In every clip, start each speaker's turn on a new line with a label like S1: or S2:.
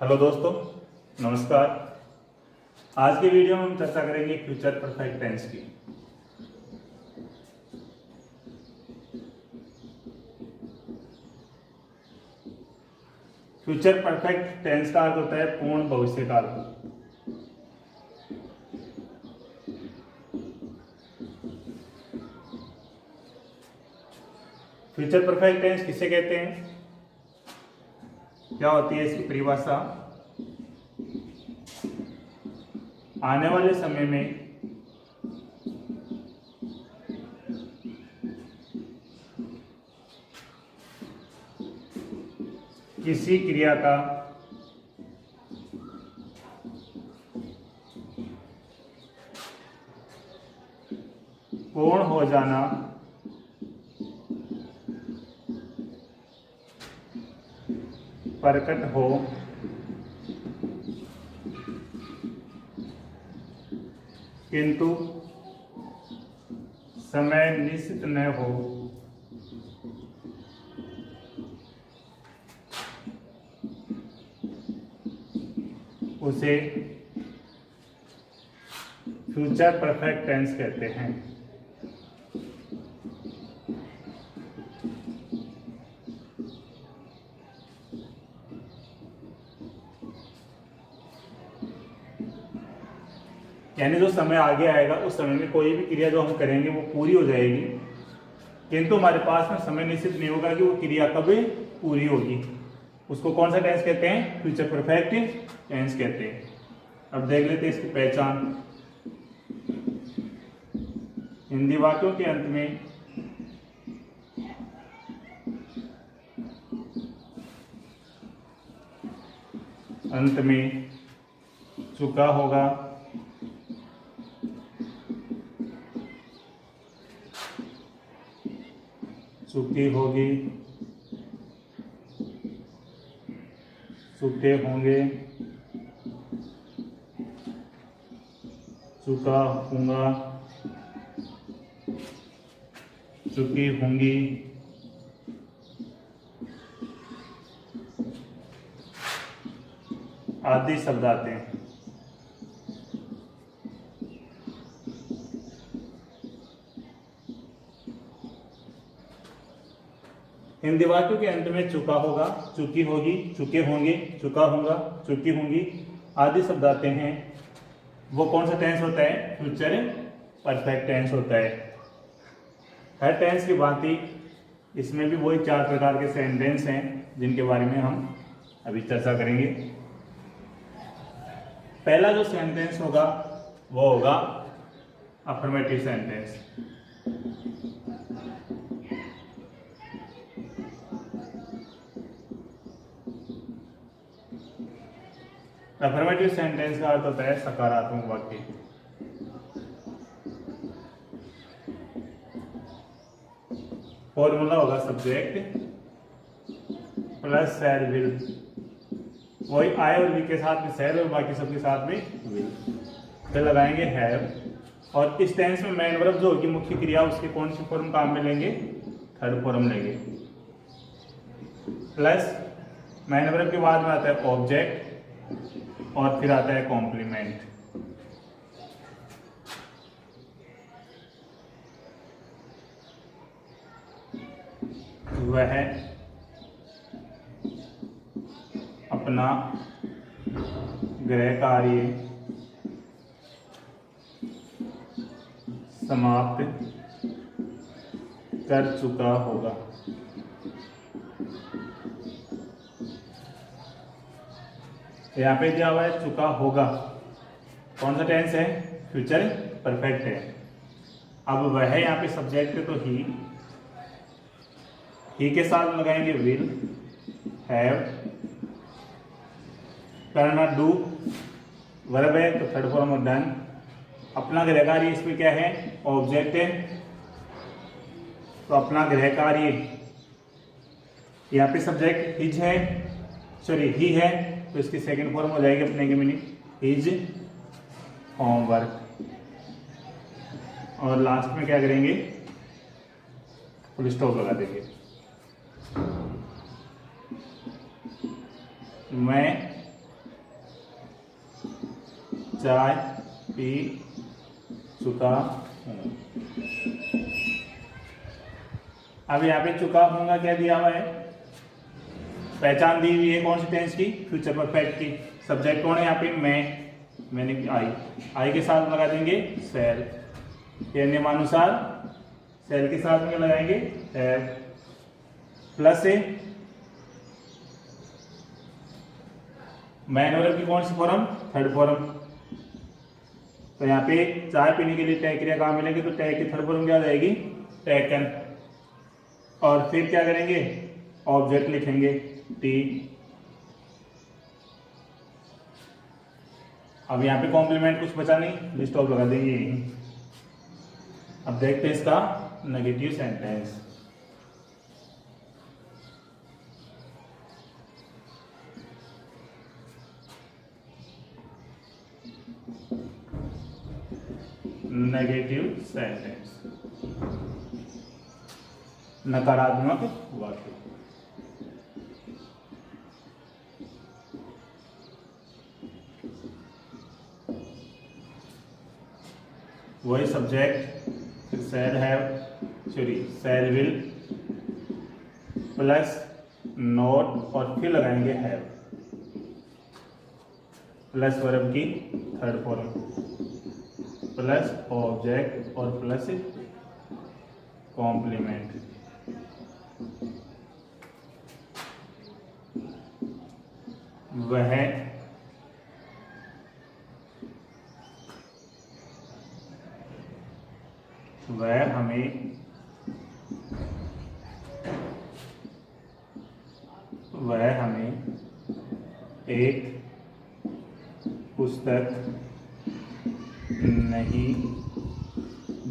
S1: Hello दोस्तों, नमस्कार। आज के वीडियो में हम चर्चा करेंगे फ्यूचर परफेक्ट टेंस की। फ्यूचर परफेक्ट टेंस का अर्थ होता है पूर्ण भविष्य काल। फ्यूचर परफेक्ट टेंस किसे कहते हैं, क्या होती है इसकी परिभाषा? आने वाले समय में किसी क्रिया का पूर्ण हो जाना प्रकट हो किंतु समय निश्चित न हो, उसे फ्यूचर परफेक्ट टेंस कहते हैं। यानी जो समय आगे आएगा उस समय में कोई भी क्रिया जो हम करेंगे वो पूरी हो जाएगी, किंतु हमारे पास में समय निश्चित नहीं होगा कि वो क्रिया कब पूरी होगी। उसको कौन सा टेंस कहते हैं? फ्यूचर परफेक्ट टेंस कहते हैं। अब देख लेते हैं इसकी पहचान। हिंदी वाक्यों के अंत में चुका होगा, चुकी होगी, चुके होंगे, चुका होगा, चुकी होंगी, आदि शब्द आते हैं। हिंदी वाक्यों के अंत में चुका होगा, चुकी होगी, चुके होंगे, चुका होगा, चुकी होंगी आदि शब्द आते हैं। वो कौन सा टेंस होता है? फ्यूचर परफेक्ट टेंस होता है। हर टेंस की भांति इसमें भी वही 4 प्रकार के सेंटेंस हैं जिनके बारे में हम अभी चर्चा करेंगे। पहला जो सेंटेंस होगा वो होगा अफर्मेटिव सेंटेंस। अफर्मेटिव सेंटेंस का अर्थ होता है सकारात्मक वाक्य। फॉर्मूला होगा सब्जेक्ट प्लस शैल विल, वही आई और वी के साथ में शैल और बाकी सबके साथ में विल, फिर लगाएंगे हैव। और इस टेंस में मेन वर्ब जो होगी मुख्य क्रिया, उसके कौन सी फॉर्म काम में लेंगे? थर्ड फॉर्म लेंगे। प्लस मेन वर्ब के बाद में आता है ऑब्जेक्ट और फिर आता है कॉम्प्लीमेंट। वह अपना गृह कार्य समाप्त कर चुका होगा। यहाँ पे दिया हुआ है चुका होगा, कौन सा टेंस है? फ्यूचर परफेक्ट है। अब वह यहाँ पे सब्जेक्ट है तो ही के साथ लगाएंगे विल, हैव, करना डू, वर्ब है तो थर्ड फॉर्म ऑफ डन। अपना गृह कार्य इसमें क्या है? ऑब्जेक्ट है, तो अपना गृह कार्य यहाँ पे सब्जेक्ट हिज है, सॉरी ही है, तो इसकी सेकंड फॉर्म हो जाएगी अपने की मीनिंग हिज होमवर्क। और लास्ट में क्या करेंगे? फुल स्टॉप लगा देंगे। मैं चाय पी चुका हूँ। अब यहाँ पे चुका हूँगा क्या दिया हुआ है, पहचान दी हुई है कौन सी टेंस की, फ्यूचर परफेक्ट की। सब्जेक्ट कौन है यहाँ पे, मैंने आई के साथ लगा देंगे सेल, ये नियमानुसार सेल के साथ में लगाएंगे हैव, प्लस से मैन वर्ब की कौन सी फॉर्म, थर्ड फॉर्म। तो यहाँ पे चाय पीने के लिए टैग क्रिया कहाँ मिलेंगे, तो टैग की थर्ड फॉर्म क्या आ जाएगी, टेकन। और फिर क्या करेंगे, ऑब्जेक्ट लिखेंगे टी। अब यहाँ पे कॉम्प्लीमेंट कुछ बचा नहीं, स्टॉप लगा देंगे। अब देखते हैं इसका नेगेटिव सेंटेंस। नेगेटिव सेंटेंस, नकारात्मक वाक्य। वही subject, shall have, shell will plus not और फिर लगाएंगे हैव, प्लस वर्ब की थर्ड फॉर्म, प्लस ऑब्जेक्ट और प्लस कॉम्प्लीमेंट। वह हमें एक पुस्तक नहीं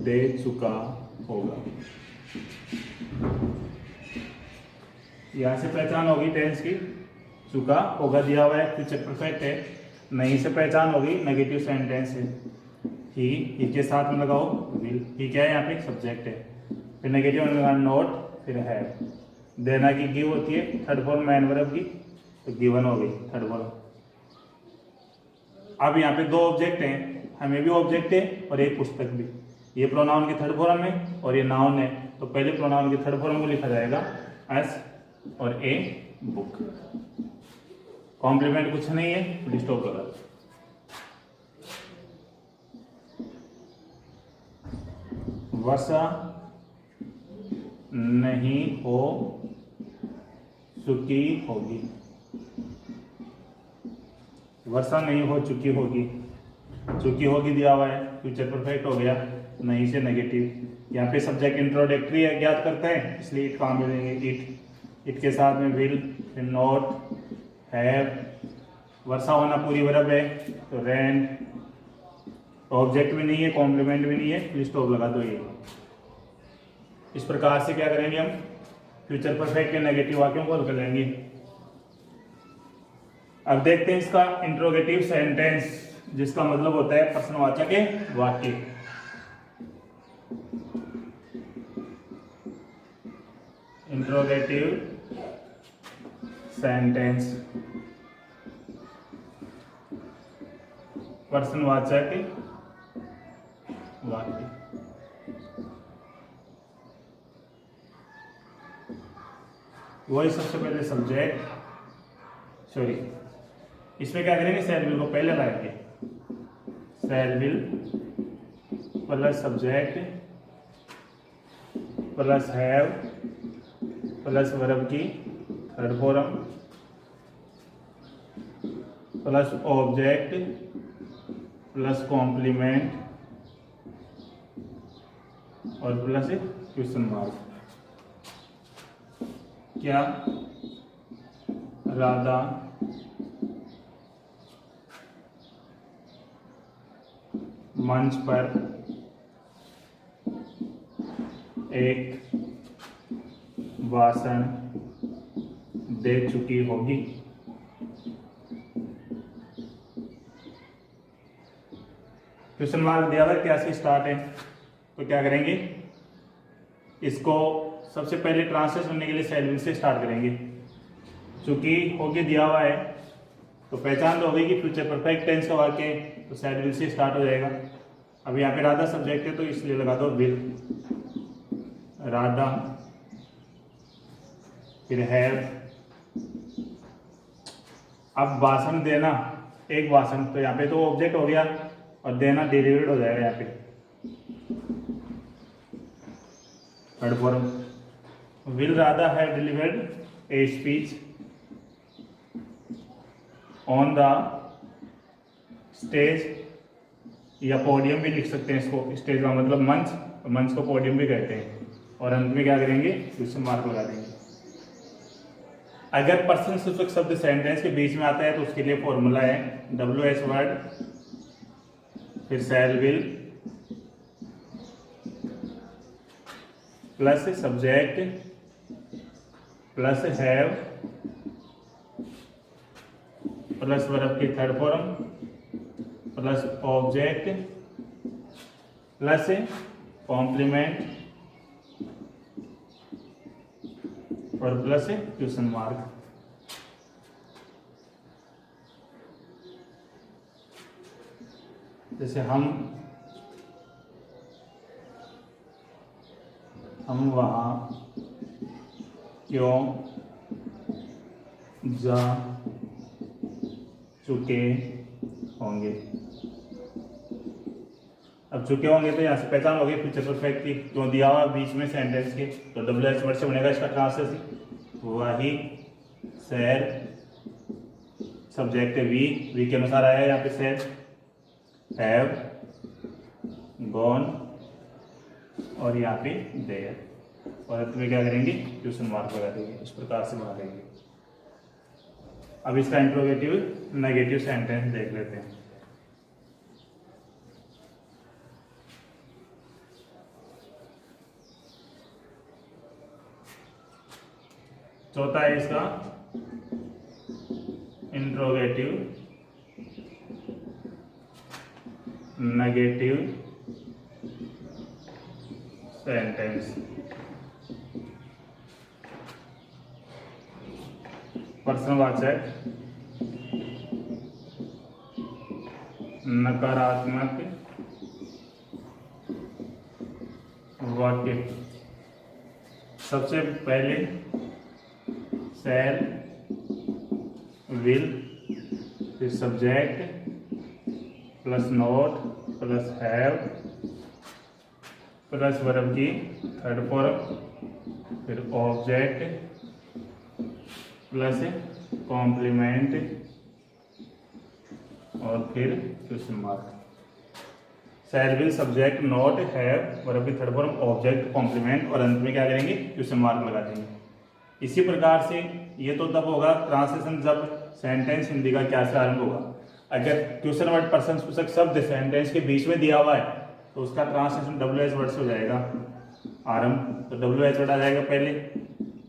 S1: दे चुका होगा। यहाँ से पहचान होगी टेंस की, चुका होगा दिया हुआ है, फ्यूचर परफेक्ट है। नहीं से पहचान होगी नेगेटिव सेंटेंस है। ही के साथ में लगाओ विल, ही क्या है यहाँ पे सब्जेक्ट है, फिर नेगेटिव में लगाना नॉट, फिर है। देना की गिव होती है थर्ड फॉर्म मैन वर्ब की, तो गिवन हो गई थर्ड फॉर्म। अब यहाँ पे दो ऑब्जेक्ट हैं, हमें भी ऑब्जेक्ट है और एक पुस्तक भी। ये प्रोनाउन की थर्ड फॉर्म है और ये नाउन है, तो पहले प्रोनाउन की थर्ड फॉर्म को लिखा जाएगा एस और ए बुक। कॉम्प्लीमेंट कुछ नहीं है, स्टॉप करो। वर्षा नहीं हो चुकी होगी, वर्षा नहीं हो चुकी होगी, चुकी होगी दिया हुआ है, फ्यूचर परफेक्ट हो गया, नहीं से नेगेटिव। यहाँ पे सब्जेक्ट इंट्रोडक्टरी है, ज्ञात करते हैं, इसलिए इट काम में देंगे इट के साथ में विल, फिर नॉट, हैव। वर्षा होना पूरी वर्ब है, तो रेन। ऑब्जेक्ट भी नहीं है, कॉम्प्लीमेंट भी नहीं है, फिर स्टॉप लगा दो। ये इस प्रकार से क्या करेंगे हम, फ्यूचर परफेक्ट के नेगेटिव वाक्यों को हल कर लेंगे। अब देखते हैं इसका इंट्रोगेटिव सेंटेंस, जिसका मतलब होता है प्रश्नवाचक वाक्य। इंट्रोगेटिव सेंटेंस, प्रश्नवाचक वाक्य। वही सबसे पहले सब्जेक्ट, इसमें क्या करेंगे, शैल विल को पहले लाएंगे, shall will plus subject plus have plus verb की third form plus object plus complement और प्लस क्वेश्चन मार्क। क्या राधा मंच पर एक भाषण दे चुकी होगी? क्वेश्चन मार्क दिया हुआ है, क्या से स्टार्ट है, तो क्या करेंगे, इसको सबसे पहले ट्रांसलेट करने के लिए शैल विल से स्टार्ट करेंगे। चूंकि होगी दिया हुआ है, तो पहचान तो हो गई कि फ्यूचर परफेक्ट टेंस का वाक्य है, तो सैड विल से स्टार्ट हो जाएगा। अब यहाँ पे राधा सब्जेक्ट है तो इसलिए लगा दो विल, राधा, फिर हैव। अब भाषण देना, एक भाषण, तो यहाँ पे तो ऑब्जेक्ट हो गया और देना डिलीवर्ड हो जाएगा यहाँ पे, third form. Will Radha have delivered a speech on the stage, या पोडियम भी लिख सकते हैं इसको, स्टेज का मतलब मंच, तो मंच को पोडियम भी कहते हैं। और अंत में क्या करेंगे, क्वेश्चन मार्क लगा देंगे। अगर पर्सन सूचक शब्द सेंटेंस के बीच में आता है तो उसके लिए फॉर्मूला है WH वर्ड, फिर shall will plus subject plus have plus verb की third form plus object plus complement और प्लस क्वेश्चन मार्क। जैसे हम वहाँ क्यों जा चुके होंगे। अब चुके होंगे तो यहाँ से पहचान होगी फ्यूचर परफेक्ट की, क्यों दिया हुआ बीच में सेंटेंस के, तो WH वर्ड से बनेगा इसका ट्रांसलेशन, वही सैर, सब्जेक्ट है वी के अनुसार आया यहाँ पे सैर, हैव, गॉन और यहाँ पे देयर, और अंत में क्या करेंगे, क्वेश्चन मार्क लगा देंगे। इस प्रकार से बना देंगे। अब इसका इंट्रोगेटिव नेगेटिव सेंटेंस देख लेते हैं। चौथा है इसका इंट्रोगेटिव नेगेटिव सेंटेंस। प्रश्नवाचक नकारात्मक वाक्य। सबसे पहले शैल विल, फिर subject plus note plus have plus verb की थर्ड फॉर्म, फिर ऑब्जेक्ट प्लस कॉम्प्लीमेंट और फिर question mark. Shell will subject note have verb की थर्ड फॉर्म ऑब्जेक्ट कॉम्प्लीमेंट और अंत में क्या करेंगे, क्वेश्चन मार्क लगा देंगे। इसी प्रकार से ये तो तब होगा ट्रांसलेशन जब सेंटेंस हिंदी का क्या से आरंभ होगा। अगर क्वेश्चन वर्ड पर्सन सूचक शब्द सेंटेंस के बीच में दिया हुआ है तो उसका ट्रांसलेशन WH वर्ड से हो जाएगा आरंभ। तो WH वर्ड आ जाएगा पहले,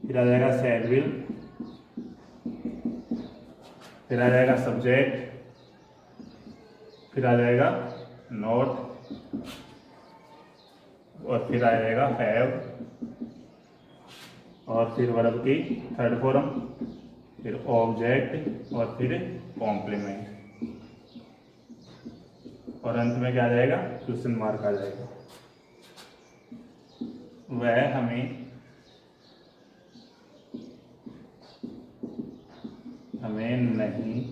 S1: फिर आ जाएगा शैल विल, फिर आ जाएगा सब्जेक्ट, फिर आ जाएगा नोट और फिर आ जाएगा हैव और फिर वर्ब की थर्ड फॉर्म, फिर ऑब्जेक्ट और फिर कॉम्प्लीमेंट और अंत में क्या आ जाएगा, क्वेश्चन मार्क आ जाएगा। वह हमें नहीं,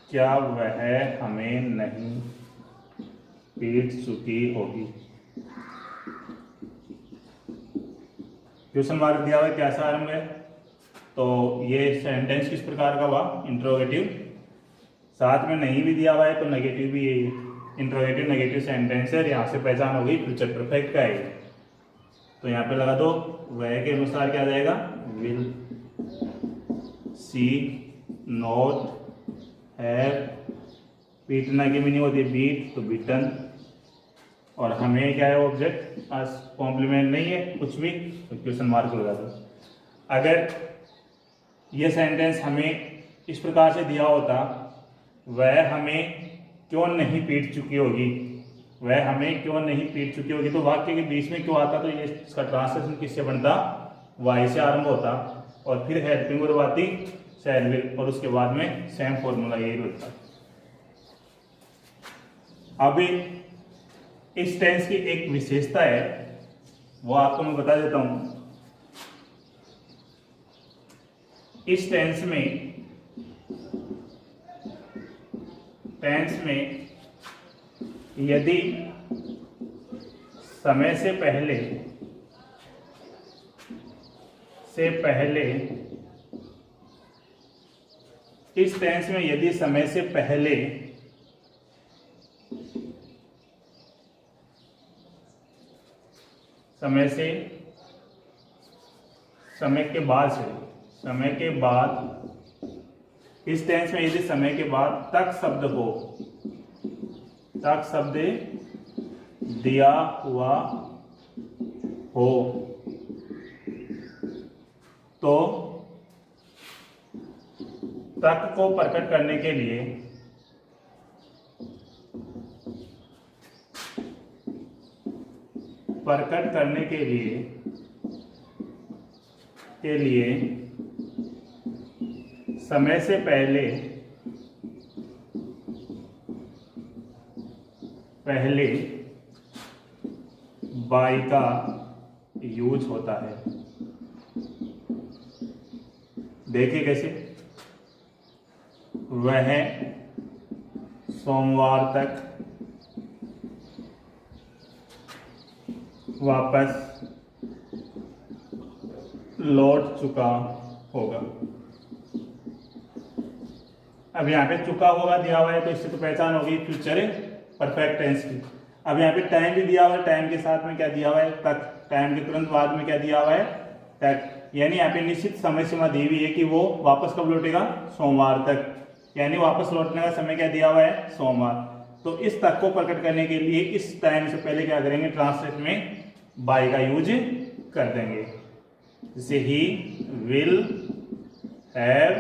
S1: क्या वह हमें नहीं पीट चुकी होगी। क्वेश्चन मार्क दिया हुआ है, कैसा आरंभ है, तो ये सेंटेंस किस प्रकार का हुआ, इंट्रोगेटिव। साथ में नहीं भी दिया हुआ है तो नेगेटिव भी यही इंट्रोगेटिव नेगेटिव सेंटेंस है। यहाँ से पहचान हो गई फ्यूचर परफेक्ट का है, तो यहाँ पे लगा दो वह के अनुसार क्या आ जाएगा, विल, सी, नोट, हैव, पीटना की मीनिंग होती है बीट, तो बीटन, और हमें क्या है ऑब्जेक्ट, आज कॉम्प्लीमेंट नहीं है कुछ भी, तो क्वेश्चन मार्क लगा दो। अगर ये सेंटेंस हमें इस प्रकार से दिया होता, वह हमें क्यों नहीं पीट चुकी होगी, वह हमें क्यों नहीं पीट चुकी होगी, तो वाक्य के बीच में क्यों आता, तो ये इसका ट्रांसलेशन किससे बनता, वाई से आरंभ होता और फिर हेल्पिंग वर्ब आती शैल विल, और उसके बाद में सेम फॉर्मूला यही होता है। अभी इस टेंस की एक विशेषता है, वो आपको मैं बता देता हूं। इस टेंस में यदि समय से पहले इस टेंस में यदि समय से पहले समय के बाद इस टेंस में यदि समय के बाद तक शब्द दिया हुआ हो तो तक को प्रकट करने के लिए समय से पहले बाई का यूज होता है। देखिए कैसे, वह सोमवार तक वापस लौट चुका होगा। अब यहाँ पे चुका होगा दिया हुआ है, तो इससे तो पहचान होगी फ्यूचर परफेक्ट टेंस की। अब यहाँ पे टाइम भी दिया हुआ है, टाइम के साथ में क्या दिया हुआ है, तक। टाइम के तुरंत बाद में क्या दिया हुआ है, तक। यानी यहाँ पे निश्चित समय सीमा दी हुई है कि वो वापस कब लौटेगा, सोमवार तक। यानी वापस लौटने का समय क्या दिया हुआ है, सोमवार। तो इस तक को प्रकट करने के लिए इस टाइम से पहले क्या करेंगे, ट्रांसलेट में बाय का यूज कर देंगे। जैसे ही विल हैव,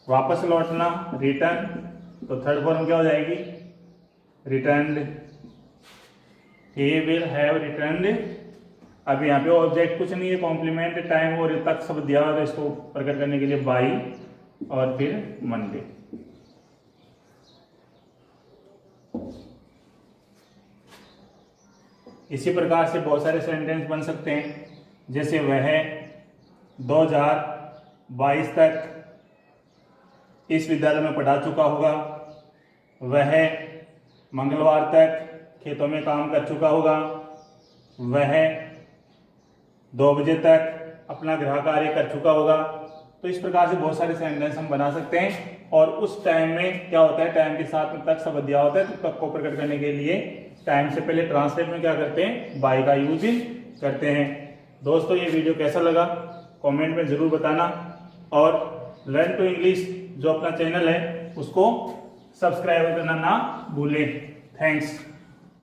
S1: वापस लौटना, रिटर्न, तो थर्ड फॉर्म क्या हो जाएगी, returned. He will have returned. अब यहाँ पे ऑब्जेक्ट कुछ नहीं है, कॉम्प्लीमेंट, टाइम और तक शब्द दिया हुआ है, इसको प्रकट करने के लिए बाई और फिर मंडे। इसी प्रकार से बहुत सारे सेंटेंस बन सकते हैं। जैसे वह 2022 तक इस विद्यालय में पढ़ा चुका होगा। वह मंगलवार तक खेतों में काम कर चुका होगा। वह 2 बजे तक अपना गृह कार्य कर चुका होगा। तो इस प्रकार से बहुत सारे सेंटेंस हम बना सकते हैं। और उस टाइम में क्या होता है, टाइम के साथ में तक शब्द दिया होता है, तो तक को प्रकट करने के लिए टाइम से पहले ट्रांसलेट में क्या करते हैं, बाय का यूज करते हैं। दोस्तों, ये वीडियो कैसा लगा कमेंट में जरूर बताना, और लर्न टू इंग्लिश जो अपना चैनल है उसको सब्सक्राइब करना ना भूलें। थैंक्स।